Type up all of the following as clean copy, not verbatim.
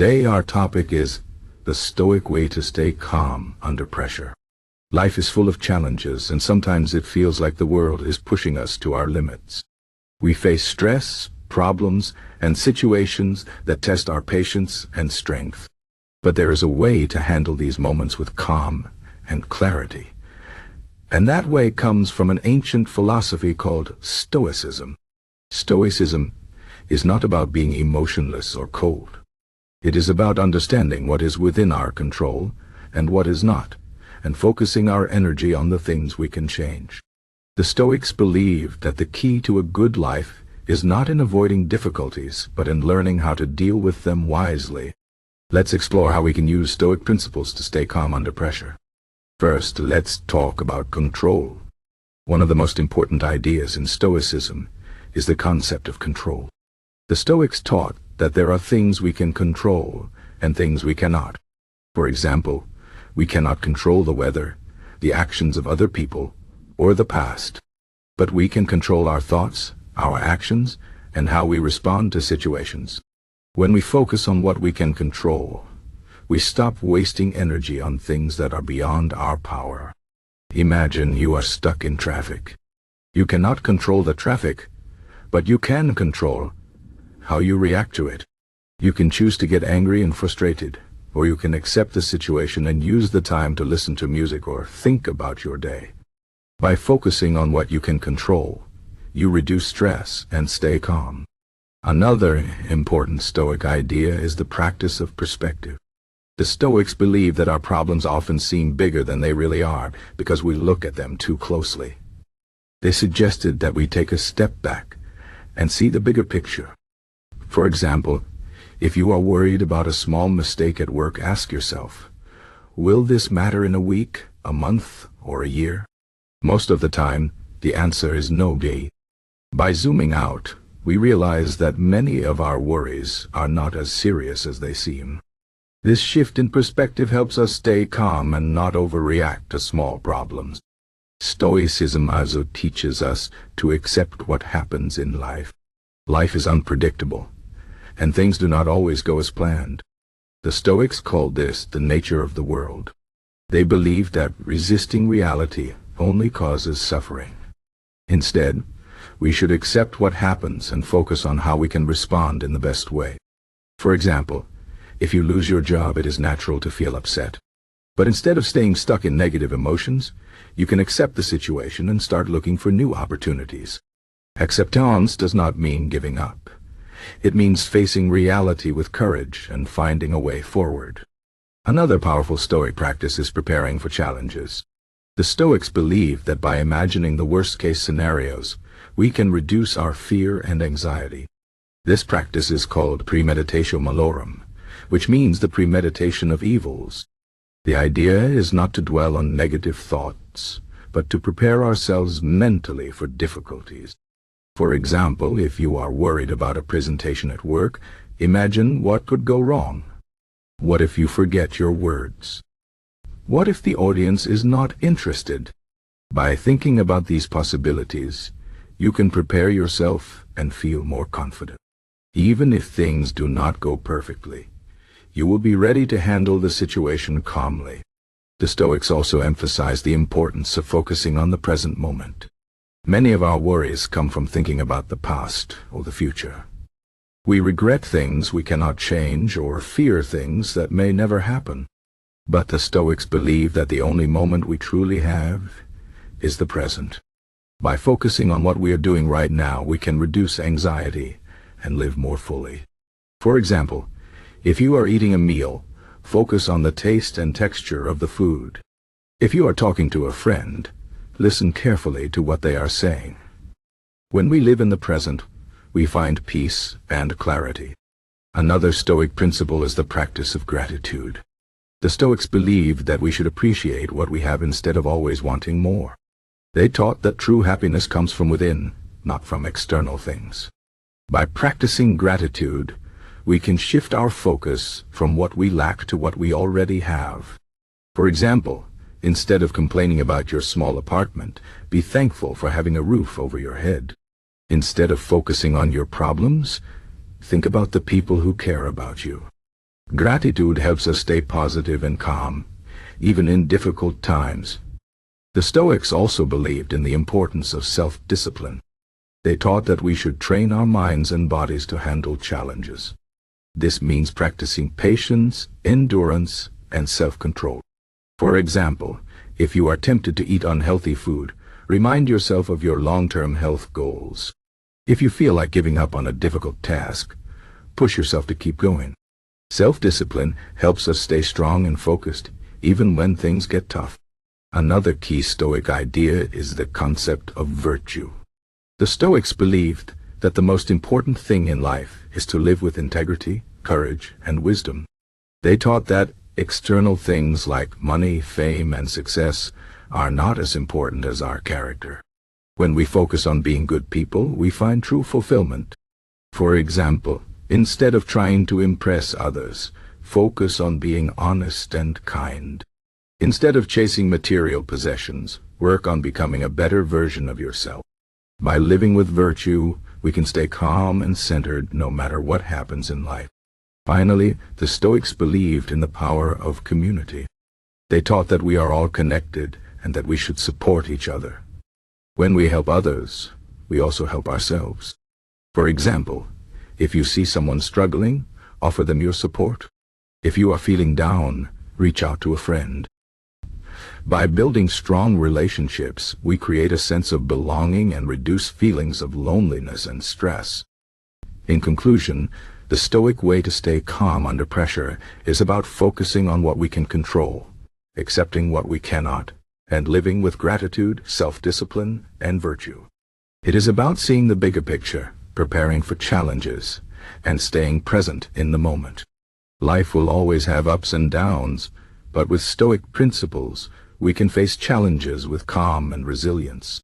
Today our topic is the Stoic way to stay calm under pressure. Life is full of challenges, and sometimes it feels like the world is pushing us to our limits. We face stress, problems, and situations that test our patience and strength. But there is a way to handle these moments with calm and clarity. And that way comes from an ancient philosophy called Stoicism. Stoicism is not about being emotionless or cold. It is about understanding what is within our control and what is not, and focusing our energy on the things we can change. The Stoics believed that the key to a good life is not in avoiding difficulties, but in learning how to deal with them wisely. Let's explore how we can use Stoic principles to stay calm under pressure. First, let's talk about control. One of the most important ideas in Stoicism is the concept of control. The Stoics taught that there are things we can control and things we cannot. For example, we cannot control the weather, the actions of other people, or the past. But we can control our thoughts, our actions, and how we respond to situations. When we focus on what we can control, we stop wasting energy on things that are beyond our power. Imagine you are stuck in traffic. You cannot control the traffic, but you can control how you react to it. You can choose to get angry and frustrated, or you can accept the situation and use the time to listen to music or think about your day. By focusing on what you can control, you reduce stress and stay calm. Another important Stoic idea is the practice of perspective. The Stoics believe that our problems often seem bigger than they really are because we look at them too closely. They suggested that we take a step back and see the bigger picture. For example, if you are worried about a small mistake at work, ask yourself, will this matter in a week, a month, or a year? Most of the time, the answer is no. By zooming out, we realize that many of our worries are not as serious as they seem. This shift in perspective helps us stay calm and not overreact to small problems. Stoicism also teaches us to accept what happens in life. Life is unpredictable, and things do not always go as planned. The Stoics called this the nature of the world. They believed that resisting reality only causes suffering. Instead, we should accept what happens and focus on how we can respond in the best way. For example, if you lose your job, it is natural to feel upset. But instead of staying stuck in negative emotions, you can accept the situation and start looking for new opportunities. Acceptance does not mean giving up. It means facing reality with courage and finding a way forward. Another powerful Stoic practice is preparing for challenges. The Stoics believe that by imagining the worst-case scenarios, we can reduce our fear and anxiety. This practice is called premeditatio malorum, which means the premeditation of evils. The idea is not to dwell on negative thoughts, but to prepare ourselves mentally for difficulties. For example, if you are worried about a presentation at work, imagine what could go wrong. What if you forget your words? What if the audience is not interested? By thinking about these possibilities, you can prepare yourself and feel more confident. Even if things do not go perfectly, you will be ready to handle the situation calmly. The Stoics also emphasize the importance of focusing on the present moment. Many of our worries come from thinking about the past or the future. We regret things we cannot change or fear things that may never happen. But the Stoics believe that the only moment we truly have is the present. By focusing on what we are doing right now, we can reduce anxiety and live more fully. For example, if you are eating a meal, focus on the taste and texture of the food. If you are talking to a friend, listen carefully to what they are saying. When we live in the present, we find peace and clarity. Another Stoic principle is the practice of gratitude. The Stoics believed that we should appreciate what we have instead of always wanting more. They taught that true happiness comes from within, not from external things. By practicing gratitude, we can shift our focus from what we lack to what we already have. For example, instead of complaining about your small apartment, be thankful for having a roof over your head. Instead of focusing on your problems, think about the people who care about you. Gratitude helps us stay positive and calm, even in difficult times. The Stoics also believed in the importance of self-discipline. They taught that we should train our minds and bodies to handle challenges. This means practicing patience, endurance, and self-control. For example, if you are tempted to eat unhealthy food, remind yourself of your long-term health goals. If you feel like giving up on a difficult task, push yourself to keep going. Self-discipline helps us stay strong and focused, even when things get tough. Another key Stoic idea is the concept of virtue. The Stoics believed that the most important thing in life is to live with integrity, courage, and wisdom. They taught that external things like money, fame, and success are not as important as our character. When we focus on being good people, we find true fulfillment. For example, instead of trying to impress others, focus on being honest and kind. Instead of chasing material possessions, work on becoming a better version of yourself. By living with virtue, we can stay calm and centered no matter what happens in life. Finally, the Stoics believed in the power of community. They taught that we are all connected and that we should support each other. When we help others, we also help ourselves. For example, if you see someone struggling, offer them your support. If you are feeling down, reach out to a friend. By building strong relationships, we create a sense of belonging and reduce feelings of loneliness and stress. In conclusion, the Stoic way to stay calm under pressure is about focusing on what we can control, accepting what we cannot, and living with gratitude, self-discipline, and virtue. It is about seeing the bigger picture, preparing for challenges, and staying present in the moment. Life will always have ups and downs, but with Stoic principles, we can face challenges with calm and resilience.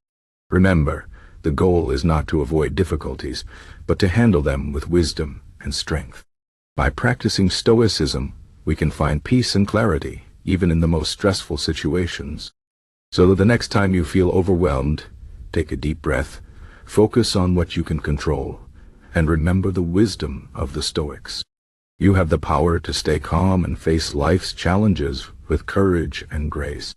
Remember, the goal is not to avoid difficulties, but to handle them with wisdom and strength. By practicing Stoicism, we can find peace and clarity, even in the most stressful situations. So the next time you feel overwhelmed, take a deep breath, focus on what you can control, and remember the wisdom of the Stoics. You have the power to stay calm and face life's challenges with courage and grace.